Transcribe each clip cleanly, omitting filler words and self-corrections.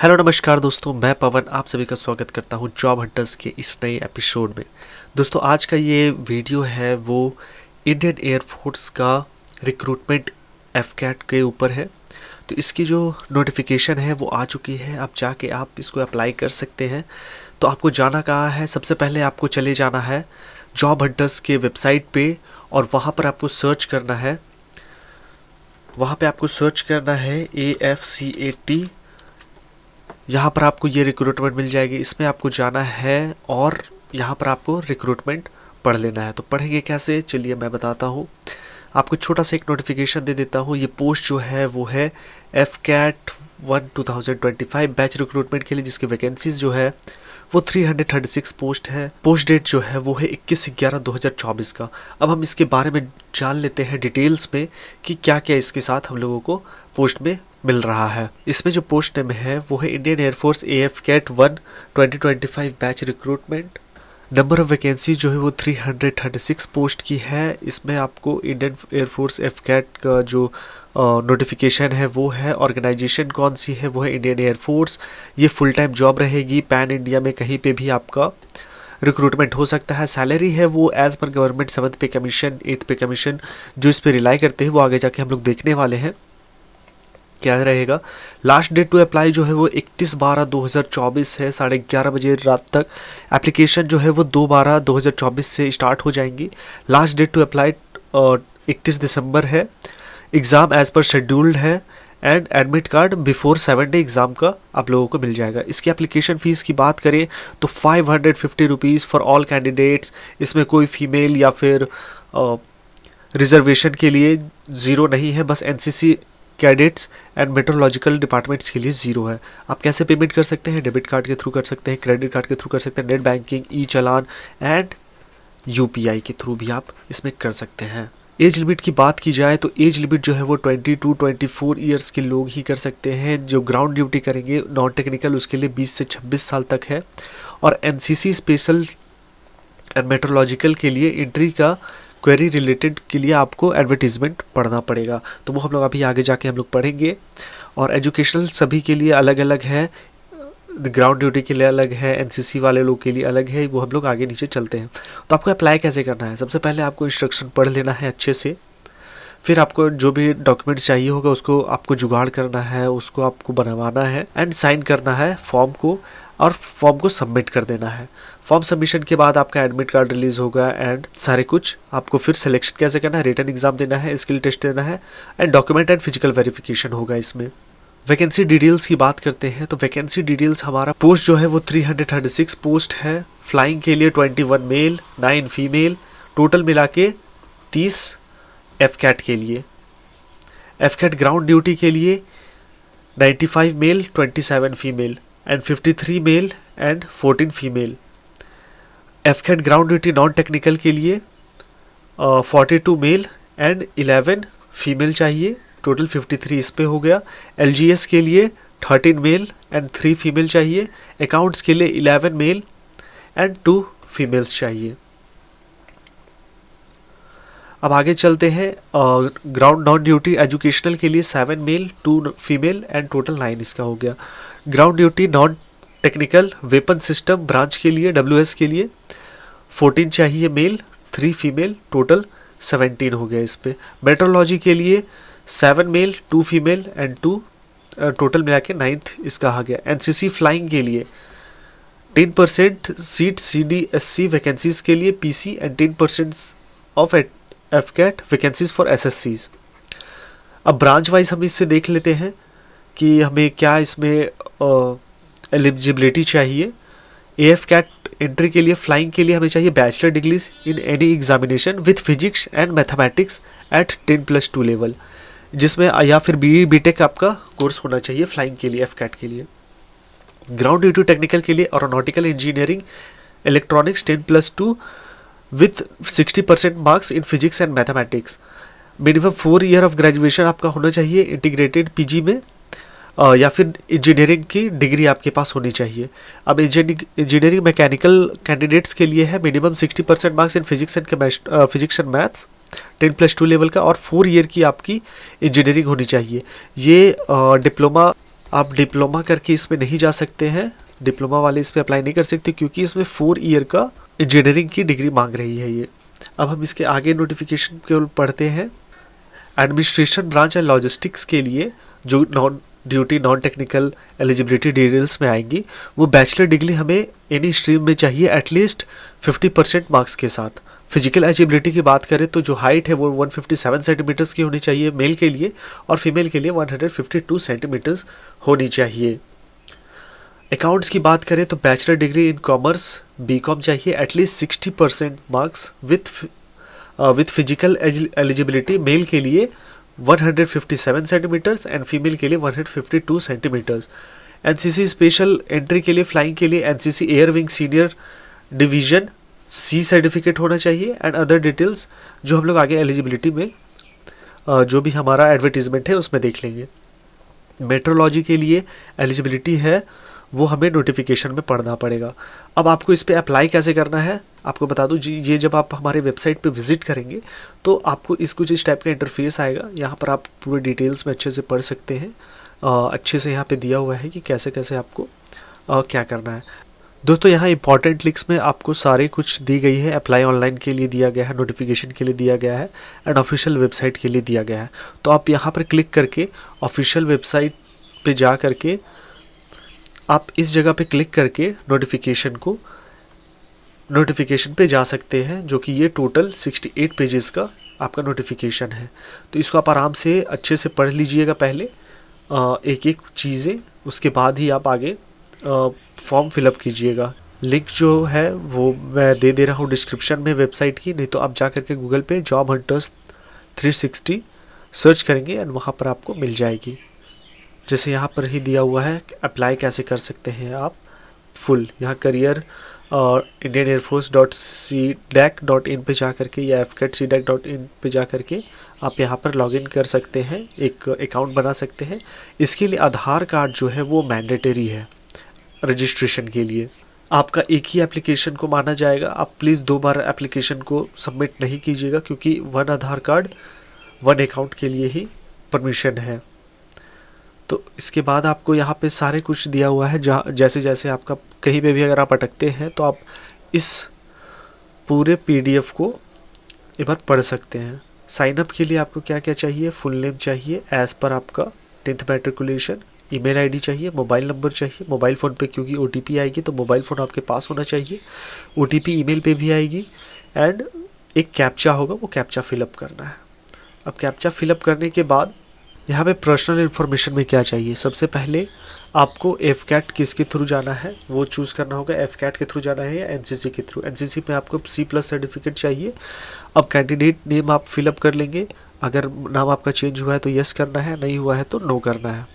Hello नमस्कार दोस्तों, मैं पवन आप सभी का स्वागत करता हूं जॉब हंटर्स के इस नए एपिसोड में। दोस्तों आज का ये वीडियो है वो इंडियन एयरफोर्स का रिक्रूटमेंट एफकैट के ऊपर है। तो इसकी जो नोटिफिकेशन है वो आ चुकी है, आप जाके आप इसको अप्लाई कर सकते हैं। तो आपको जाना कहाँ है? सबसे पहले आपको चले जाना है जॉब हंटर्स के वेबसाइट पे और वहाँ पर आपको सर्च करना है। वहाँ पे आपको सर्च करना है AFCAT। यहाँ पर आपको ये रिक्रूटमेंट मिल जाएगी, इसमें आपको जाना है और यहाँ पर आपको रिक्रूटमेंट पढ़ लेना है। तो पढ़ेंगे कैसे, चलिए मैं बताता हूँ। आपको छोटा सा एक नोटिफिकेशन दे देता हूँ। ये पोस्ट जो है वो है एफकैट 1 2025 बैच रिक्रूटमेंट के लिए, जिसकी वैकेंसीज जो है वो 336 पोस्ट है। पोस्ट डेट जो है वो है 21/11/2024 का। अब हम इसके बारे में जान लेते हैं डिटेल्स में कि क्या क्या इसके साथ हम लोगों को पोस्ट में मिल रहा है। इसमें जो पोस्ट नेम है वो है Indian air force AFCAT 1 2025 batch recruitment. Number of vacancy जो है वो 336 पोस्ट की है। इसमें आपको इंडियन एयरफोर्स एफकैट का जो नोटिफिकेशन है वो है। ऑर्गेनाइजेशन कौन सी है वो है इंडियन एयरफोर्स। ये फुल टाइम जॉब रहेगी, पैन इंडिया में कहीं पे भी आपका रिक्रूटमेंट हो सकता है। सैलरी है वो एज पर गवर्नमेंट 7th पे कमीशन 8th पे कमीशन जो इस पे रिलाई करते हैं वो आगे जाके हम लोग देखने वाले हैं क्या रहेगा। लास्ट डेट टू अप्लाई जो है वो 31/12/2024 है। 11:30 बजे रात तक एप्लीकेशन जो है वो 2/12/2024 से स्टार्ट हो जाएंगी। लास्ट डेट टू अप्लाई 31 दिसंबर है। एग्ज़ाम एज पर शेड्यूल्ड है and admit card before 7 day exam का आप लोगों को मिल जाएगा। इसकी एप्लीकेशन फ़ीस की बात करें तो 550 रुपीज़ फॉर ऑल कैंडिडेट्स। इसमें कोई फीमेल या फिर रिजर्वेशन के लिए ज़ीरो नहीं है, बस NCC cadets and meteorological departments के लिए ज़ीरो है। आप कैसे पेमेंट कर सकते हैं? डेबिट कार्ड के थ्रू कर सकते हैं, क्रेडिट कार्ड के थ्रू कर सकते हैं, net banking, E challan and UPI के थ्रू भी आप इसमें कर सकते हैं। एज लिमिट की बात की जाए तो एज लिमिट जो है वो 22-24 ईयर्स के लोग ही कर सकते हैं। जो ग्राउंड ड्यूटी करेंगे नॉन टेक्निकल उसके लिए 20 से 26 साल तक है। और NCC स्पेशल एंड मेट्रोलॉजिकल के लिए एंट्री का क्वेरी रिलेटेड के लिए आपको एडवर्टीजमेंट पढ़ना पड़ेगा। तो वो हम लोग अभी आगे जाके हम लोग पढ़ेंगे। और एजुकेशनल सभी के लिए अलग अलग है, ग्राउंड ड्यूटी के लिए अलग है, NCC वाले लोग के लिए अलग है। वो हम लोग आगे नीचे चलते हैं। तो आपको अप्लाई कैसे करना है? सबसे पहले आपको इंस्ट्रक्शन पढ़ लेना है अच्छे से। फिर आपको जो भी डॉक्यूमेंट चाहिए होगा उसको आपको जुगाड़ करना है, उसको आपको बनवाना है एंड साइन करना है फॉर्म को, और फॉर्म को सबमिट कर देना है। फॉर्म सबमिशन के बाद आपका एडमिट कार्ड रिलीज होगा एंड सारे कुछ आपको फिर सिलेक्शन कैसे करना है, रिटन एग्जाम देना है, स्किल टेस्ट देना है and document and physical verification होगा इसमें। वैकेंसी डिटेल्स की बात करते हैं तो वैकेंसी डिटेल्स हमारा पोस्ट जो है वो 336 पोस्ट है। फ्लाइंग के लिए 21 मेल 9 फीमेल, टोटल मिला के 30 एफकैट के लिए। एफकैट ग्राउंड ड्यूटी के लिए 95 male 27 female and 53 male and 14 female. AFCAT ground duty non technical के लिए 42 मेल एंड 11 फीमेल चाहिए, टोटल 53 इस पे हो गया। LGS के लिए 13 मेल एंड 3 फीमेल चाहिए। अकाउंट्स के लिए 11 मेल एंड 2 फीमेल्स चाहिए। अब आगे चलते हैं। ग्राउंड नॉन ड्यूटी एजुकेशनल के लिए 7 मेल 2 फीमेल एंड टोटल 9 इसका हो गया। Ground duty non technical weapon system branch के लिए WS के लिए 14 चाहिए मेल 3 फीमेल, टोटल 17 हो गया इस पे। मेट्रोलॉजी के लिए 7 मेल 2 फीमेल एंड 2 टोटल मिला के 9th इसका आ गया। NCC फ्लाइंग के लिए 10% सीट CDSC वैकेंसीज के लिए PC and 10% of AFCAT vacancies for SSCs। अब ब्रांच वाइज हम इससे देख लेते हैं कि हमें क्या इसमें एलिजिबिलिटी चाहिए। AFCAT एंट्री के लिए फ्लाइंग के लिए हमें चाहिए bachelor degrees in any examination with physics and mathematics eight 10+2 level, जिसमें या फिर BE BTech आपका कोर्स होना चाहिए फ्लाइंग के लिए एफकैट के लिए। ग्राउंड ड्यूटी टेक्निकल के लिए aeronautical engineering electronics 10+2 with 60% marks in physics and mathematics. Minimum 4 year of graduation आपका होना चाहिए इंटीग्रेटेड PG में, या फिर इंजीनियरिंग की डिग्री आपके पास होनी चाहिए। अब इंजीनियरिंग मैकेनिकल कैंडिडेट्स के लिए है minimum 60% marks in physics and maths 10+2 level का, और 4 ईयर की आपकी इंजीनियरिंग होनी चाहिए। ये डिप्लोमा आप डिप्लोमा करके इसमें नहीं जा सकते हैं, डिप्लोमा वाले इस पर अप्लाई नहीं कर सकते क्योंकि इसमें 4 ईयर का इंजीनियरिंग की डिग्री मांग रही है ये। अब हम इसके आगे नोटिफिकेशन केवल पढ़ते हैं। एडमिनिस्ट्रेशन ब्रांच एंड लॉजिस्टिक्स के लिए जो नॉन टेक्निकल एलिजिबिलिटी डिटेल्स में आएंगी, वो बैचलर डिग्री हमें एनी स्ट्रीम में चाहिए एटलीस्ट 50% मार्क्स के साथ। फिजिकल एलिजिबिलिटी की बात करें तो जो हाइट है वो 157 सेंटीमीटर्स की होनी चाहिए मेल के लिए, और फीमेल के लिए 152 सेंटीमीटर्स होनी चाहिए। अकाउंट्स की बात करें तो bachelor degree in commerce BCom चाहिए, at least 60% marks with physical eligibility, male के लिए 157 सेंटीमीटर्स एंड फीमेल के लिए 152 सेंटीमीटर्स। एनसीसी स्पेशल एंट्री के लिए, फ्लाइंग के लिए NCC air wing senior division C certificate होना चाहिए एंड अदर डिटेल्स जो हम लोग आगे एलिजिबिलिटी में जो भी हमारा एडवर्टीजमेंट है उसमें देख लेंगे। मेट्रोलॉजी के लिए एलिजिबिलिटी है वो हमें नोटिफिकेशन में पढ़ना पड़ेगा। अब आपको इस पर अप्लाई कैसे करना है आपको बता दूं जी, ये जब आप हमारे वेबसाइट पे विजिट करेंगे तो आपको कुछ इस टाइप का इंटरफेस आएगा। यहाँ पर आप पूरे डिटेल्स में अच्छे से पढ़ सकते हैं। अच्छे से यहाँ पे दिया हुआ है कि कैसे कैसे आपको क्या करना है। दोस्तों यहाँ इंपॉर्टेंट लिंक्स में आपको सारे कुछ दी गई है। अप्लाई ऑनलाइन के लिए दिया गया है, नोटिफिकेशन के लिए दिया गया है एंड ऑफिशियल वेबसाइट के लिए दिया गया है। तो आप यहाँ पर क्लिक करके ऑफिशियल वेबसाइट पे जा करके आप इस जगह पे क्लिक करके नोटिफिकेशन पे जा सकते हैं, जो कि ये टोटल 68 पेजेस का आपका नोटिफिकेशन है। तो इसको आप आराम से अच्छे से पढ़ लीजिएगा पहले एक एक चीज़ें, उसके बाद ही आप आगे फॉर्म फिलअप कीजिएगा। लिंक जो है वो मैं दे दे रहा हूँ डिस्क्रिप्शन में वेबसाइट की, नहीं तो आप जा करके गूगल पे जॉब हंटर्स 360 सर्च करेंगे एंड वहाँ पर आपको मिल जाएगी। जैसे यहाँ पर ही दिया हुआ है अप्लाई कैसे कर सकते हैं आप फुल, यहाँ करियर और indianearforce.cdac.in पे जा करके या fcatcdac.in पे जा करके आप यहाँ पर लॉगिन कर सकते हैं, एक अकाउंट बना सकते हैं। इसके लिए आधार कार्ड जो है वो मैंडेटरी है रजिस्ट्रेशन के लिए। आपका एक ही एप्लीकेशन को माना जाएगा, आप प्लीज़ 2 बार एप्लीकेशन को सबमिट नहीं कीजिएगा क्योंकि 1 आधार कार्ड 1 अकाउंट के लिए ही परमिशन है। तो इसके बाद आपको यहाँ पे सारे कुछ दिया हुआ है, जहाँ जैसे जैसे आपका कहीं पे भी अगर आप अटकते हैं तो आप इस पूरे PDF को एक बार पढ़ सकते हैं। साइन अप के लिए आपको क्या क्या चाहिए, फुल नेम चाहिए एज़ पर आपका 10th मैट्रिकुलेशन, ईमेल आईडी चाहिए, मोबाइल नंबर चाहिए, मोबाइल फ़ोन पे क्योंकि OTP आएगी तो मोबाइल फ़ोन आपके पास होना चाहिए, OTP ईमेल पे भी आएगी एंड एक कैप्चा होगा, वो कैप्चा फिलअप करना है। अब कैप्चा फिलअप करने के बाद यहाँ पे पर्सनल इन्फॉर्मेशन में क्या चाहिए, सबसे पहले आपको FCAT किसके थ्रू जाना है वो चूज़ करना होगा, FCAT के थ्रू जाना है या NCC के थ्रू। NCC में आपको C+ सर्टिफिकेट चाहिए। अब कैंडिडेट नेम आप फिलअप कर लेंगे, अगर नाम आपका चेंज हुआ है तो यस करना है, नहीं हुआ है तो नो करना है।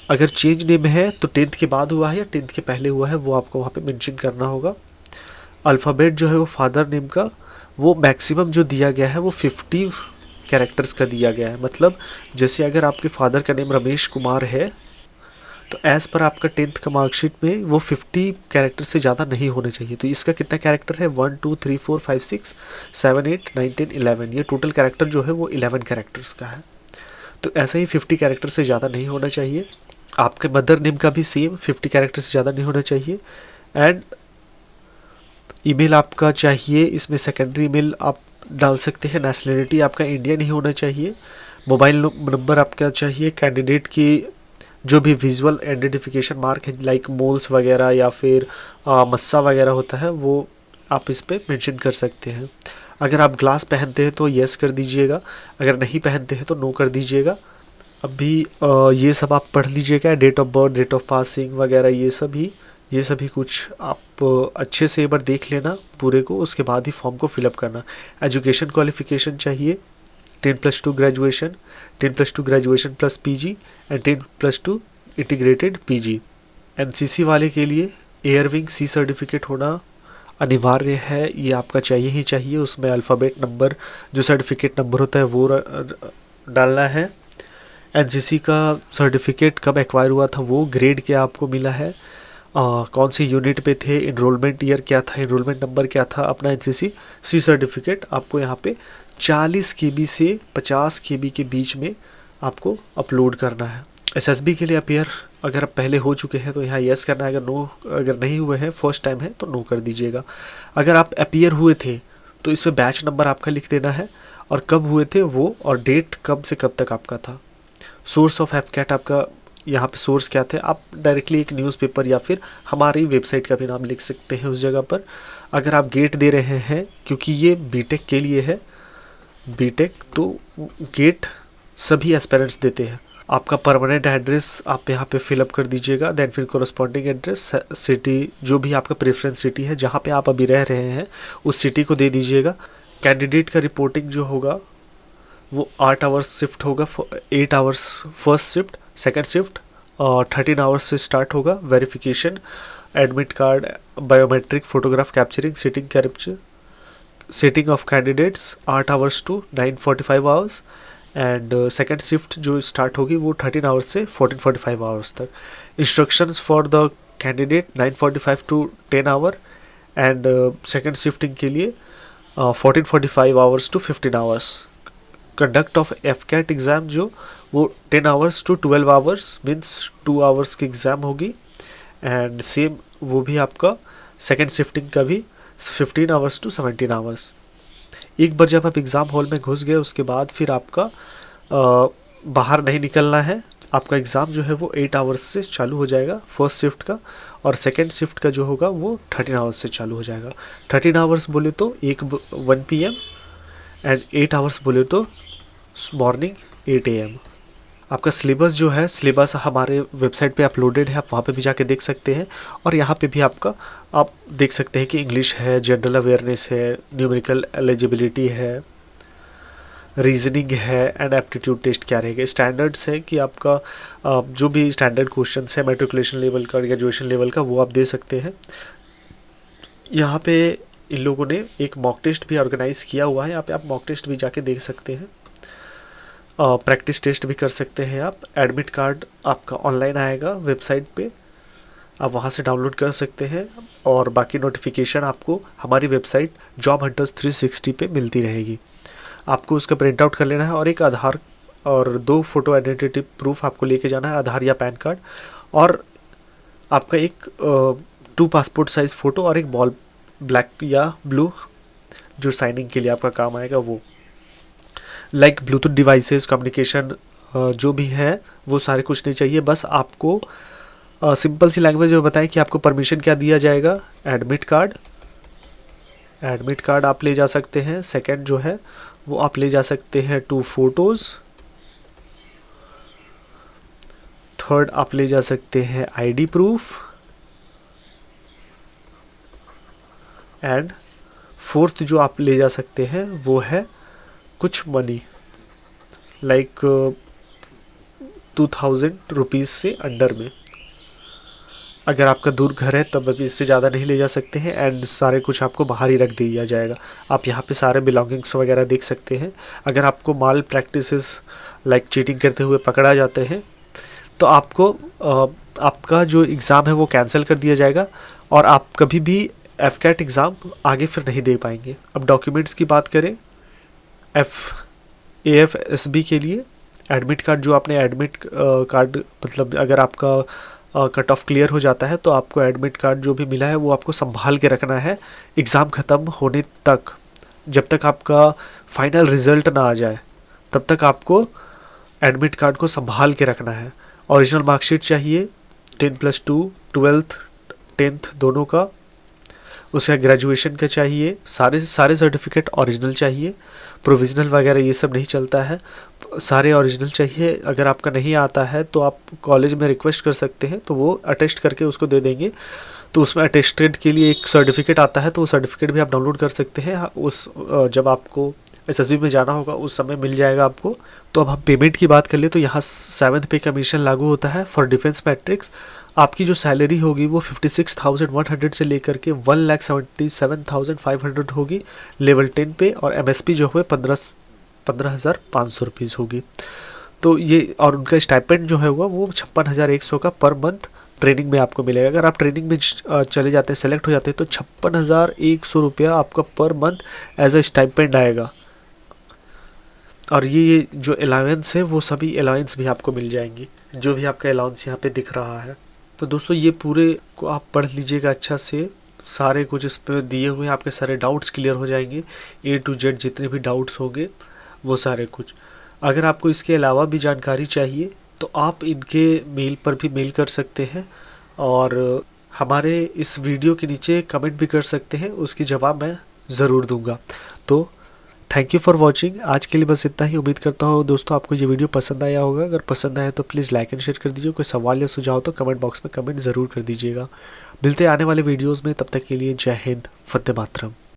अगर चेंज नेम है तो 10th के बाद हुआ है या 10th के पहले हुआ है वो आपको वहाँ पे मेंशन करना होगा। अल्फ़ाबेट जो है वो फादर नेम का वो मैक्सिमम जो दिया गया है वो 50 कैरेक्टर्स का दिया गया है। मतलब जैसे अगर आपके फादर का नेम रमेश कुमार है तो एज़ पर आपका 10th का मार्कशीट में वो 50 कैरेक्टर से ज़्यादा नहीं होने चाहिए। तो इसका कितना कैरेक्टर है 1 2 3 4 5 6 7 8 9 10 11, ये टोटल कैरेक्टर जो है वो 11 कैरेक्टर्स का है। तो ऐसे ही 50 कैरेक्टर से ज़्यादा नहीं होना चाहिए। आपके मदर नेम का भी सेम 50 कैरेक्टर से ज़्यादा नहीं होना चाहिए। एंड ईमेल आपका चाहिए, इसमें सेकेंडरी ईमेल आप डाल सकते हैं। नेशनलिटी आपका इंडियन ही होना चाहिए। मोबाइल नंबर आपका चाहिए। कैंडिडेट की जो भी विजुअल आइडेंटिफिकेशन मार्क है लाइक मोल्स वगैरह या फिर मस्सा वगैरह होता है वो आप इस पे मेंशन कर सकते हैं। अगर आप ग्लास पहनते हैं तो येस कर दीजिएगा, अगर नहीं पहनते हैं तो नो कर दीजिएगा। अभी ये सब आप पढ़ लीजिएगा, date of birth, date of passing वगैरह ये सभी कुछ आप अच्छे से एक बार देख लेना पूरे को, उसके बाद ही फॉर्म को फिलअप करना। एजुकेशन क्वालिफिकेशन चाहिए 10+2 graduation, 10+2 graduation plus PG and 10+2 integrated PG। NCC वाले के लिए एयर विंग C सर्टिफिकेट होना अनिवार्य है, ये आपका चाहिए ही चाहिए। उसमें अल्फ़ाबेट नंबर जो सर्टिफिकेट नंबर होता है वो डालना है। NCC का सर्टिफिकेट कब एक्वायर हुआ था, वो ग्रेड क्या आपको मिला है, कौन सी यूनिट पे थे, इनरोलमेंट ईयर क्या था, इनरोलमेंट नंबर क्या था, अपना NCC C सर्टिफिकेट आपको यहाँ पे 40 KB से 50 KB के बीच में आपको अपलोड करना है। एसएसबी के लिए अपीयर अगर आप पहले हो चुके हैं तो यहाँ यस करना है, अगर नहीं हुए हैं फर्स्ट टाइम है तो नो कर दीजिएगा। अगर आप अपीयर हुए थे तो इसमें बैच नंबर आपका लिख देना है और कब हुए थे वो, और डेट कब से कब तक आपका था। सोर्स ऑफ एफकैट आपका यहाँ पे सोर्स क्या थे, आप डायरेक्टली एक न्यूज़पेपर या फिर हमारी वेबसाइट का भी नाम लिख सकते हैं उस जगह पर। अगर आप गेट दे रहे हैं, क्योंकि ये बीटेक के लिए है, बीटेक तो गेट सभी एस्पिरेंट्स देते हैं। आपका परमानेंट एड्रेस आप यहाँ पे फिलअप कर दीजिएगा, देन फिर कोरस्पॉन्डिंग एड्रेस सिटी, जो भी आपका प्रेफरेंस सिटी है जहाँ पे आप अभी रह रहे हैं उस सिटी को दे दीजिएगा। कैंडिडेट का रिपोर्टिंग जो होगा वो 8 आवर्स शिफ्ट होगा, 8 hours first shift, second shift 13 hours से स्टार्ट होगा। Verification, admit card, biometric, photograph capturing, sitting capture, sitting of candidates 8 hours to 9:45 hours, and second shift जो स्टार्ट होगी वो 13 आवर्स से 14:45 आवर्स तक। Instructions for the candidate 9:45 to 10 hour, and second shifting के लिए 14:45 hours to 15 hours. Conduct of AFCAT exam जो वो 10 hours to 12 hours, means 2 hours की एग्ज़ाम होगी, एंड सेम वो भी आपका सेकंड शिफ्टिंग का भी 15 आवर्स टू 17 आवर्स। एक बार जब आप एग्ज़ाम हॉल में घुस गए उसके बाद फिर आपका बाहर नहीं निकलना है। आपका एग्ज़ाम जो है वो 8 आवर्स से चालू हो जाएगा फर्स्ट शिफ्ट का, और सेकंड शिफ्ट का जो होगा वो 13 आवर्स से चालू हो जाएगा। 13 आवर्स बोले तो 1 PM, एंड 8 आवर्स बोले तो मॉर्निंग 8 AM। आपका सिलेबस जो है, सिलेबस हमारे वेबसाइट पे अपलोडेड है, आप वहाँ पे भी जाके देख सकते हैं। और यहाँ पे भी आपका आप देख सकते हैं कि इंग्लिश है, जनरल अवेयरनेस है, न्यूमेरिकल एलिजिबिलिटी है, रीजनिंग है, एंड एप्टीट्यूड टेस्ट क्या रहेगा। स्टैंडर्ड्स है कि आपका जो भी स्टैंडर्ड क्वेश्चन है मेट्रिकुलेशन लेवल का, ग्रेजुएशन लेवल का, वो आप दे सकते हैं। यहाँ पे इन लोगों ने एक मॉक टेस्ट भी ऑर्गेनाइज़ किया हुआ है, यहाँ पे आप मॉक टेस्ट भी जाके देख सकते हैं। प्रैक्टिस टेस्ट भी कर सकते हैं आप। एडमिट कार्ड आपका ऑनलाइन आएगा वेबसाइट पे, आप वहाँ से डाउनलोड कर सकते हैं, और बाकी नोटिफिकेशन आपको हमारी वेबसाइट जॉब हंटर्स 360 पे मिलती रहेगी। आपको उसका प्रिंट आउट कर लेना है, और एक आधार और 2 फोटो आइडेंटिटी प्रूफ आपको लेके जाना है, आधार या पैन कार्ड, और आपका एक 2 पासपोर्ट साइज़ फ़ोटो, और एक बॉल ब्लैक या ब्लू जो साइनिंग के लिए आपका काम आएगा वो। लाइक ब्लूटूथ डिवाइसेस, कम्युनिकेशन जो भी है वो सारे कुछ नहीं चाहिए, बस आपको सिंपल सी लैंग्वेज में बताएं कि आपको परमिशन क्या दिया जाएगा। एडमिट कार्ड आप ले जा सकते हैं। सेकंड जो है वो आप ले जा सकते हैं 2 फोटोज़। थर्ड आप ले जा सकते हैं आईडी प्रूफ, एंड फोर्थ जो आप ले जा सकते हैं वो है कुछ मनी, लाइक 2000 रुपीज़ से अंडर में। अगर आपका दूर घर है तब अभी इससे ज़्यादा नहीं ले जा सकते हैं, एंड सारे कुछ आपको बाहर ही रख दिया जाएगा। आप यहाँ पे सारे बिलोंगिंग्स वगैरह देख सकते हैं। अगर आपको माल प्रैक्टिसेस लाइक चीटिंग करते हुए पकड़ा जाते हैं तो आपको आपका जो एग्ज़ाम है वो कैंसिल कर दिया जाएगा, और आप कभी भी एफकैट एग्ज़ाम आगे फिर नहीं दे पाएंगे। अब डॉक्यूमेंट्स की बात करें, AFSB के लिए एडमिट कार्ड, जो आपने एडमिट कार्ड मतलब अगर आपका कट ऑफ क्लियर हो जाता है तो आपको एडमिट कार्ड जो भी मिला है वो आपको संभाल के रखना है एग्ज़ाम ख़त्म होने तक। जब तक आपका फाइनल रिज़ल्ट ना आ जाए तब तक आपको एडमिट कार्ड को संभाल के रखना है। ओरिजिनल मार्कशीट चाहिए 10+2, 12th 10th दोनों का। उसका ग्रेजुएशन का चाहिए, सारे सर्टिफिकेट ओरिजिनल चाहिए, प्रोविज़नल वगैरह ये सब नहीं चलता है, सारे ओरिजिनल चाहिए। अगर आपका नहीं आता है तो आप कॉलेज में रिक्वेस्ट कर सकते हैं, तो वो अटेस्ट करके उसको दे देंगे। तो उसमें अटेस्टेड के लिए एक सर्टिफिकेट आता है, तो वो सर्टिफिकेट भी आप डाउनलोड कर सकते हैं। उस जब आपको एसएसबी में जाना होगा उस समय मिल जाएगा आपको। तो अब हम पेमेंट की बात कर ले तो यहाँ 7th पे कमीशन लागू होता है फॉर डिफेंस मैट्रिक्स। आपकी जो सैलरी होगी वो 56,100 से लेकर के 1,77,500 होगी लेवल 10 पे, और MSP जो है 15,500 रुपीज़ होगी। तो ये, और उनका स्टाइपेंड जो है होगा वो 56,100 का पर मंथ ट्रेनिंग में आपको मिलेगा। अगर आप ट्रेनिंग में चले जाते हैं, सेलेक्ट हो जाते हैं, तो 56,100 रुपया आपका per month as a stipend आएगा। और ये जो अलाउंस है वो सभी अलाउंस भी आपको मिल जाएंगी। जो भी आपका अलाउंस यहाँ पे दिख रहा है। तो दोस्तों ये पूरे को आप पढ़ लीजिएगा अच्छा से, सारे कुछ इस पे दिए हुए हैं, आपके सारे डाउट्स क्लियर हो जाएंगे, A to Z जितने भी डाउट्स होंगे वो सारे कुछ। अगर आपको इसके अलावा भी जानकारी चाहिए तो आप इनके मेल पर भी मेल कर सकते हैं, और हमारे इस वीडियो के नीचे कमेंट भी कर सकते हैं, उसकी जवाब मैं ज़रूर दूंगा। तो थैंक यू फॉर वॉचिंग। आज के लिए बस इतना ही। उम्मीद करता हूँ दोस्तों आपको ये वीडियो पसंद आया होगा। अगर पसंद आया तो प्लीज़ लाइक एंड शेयर कर दीजिए। कोई सवाल या सुझाव तो कमेंट बॉक्स में कमेंट ज़रूर कर दीजिएगा। मिलते हैं आने वाले वीडियोज़ में, तब तक के लिए जय हिंद, वंदे मातरम।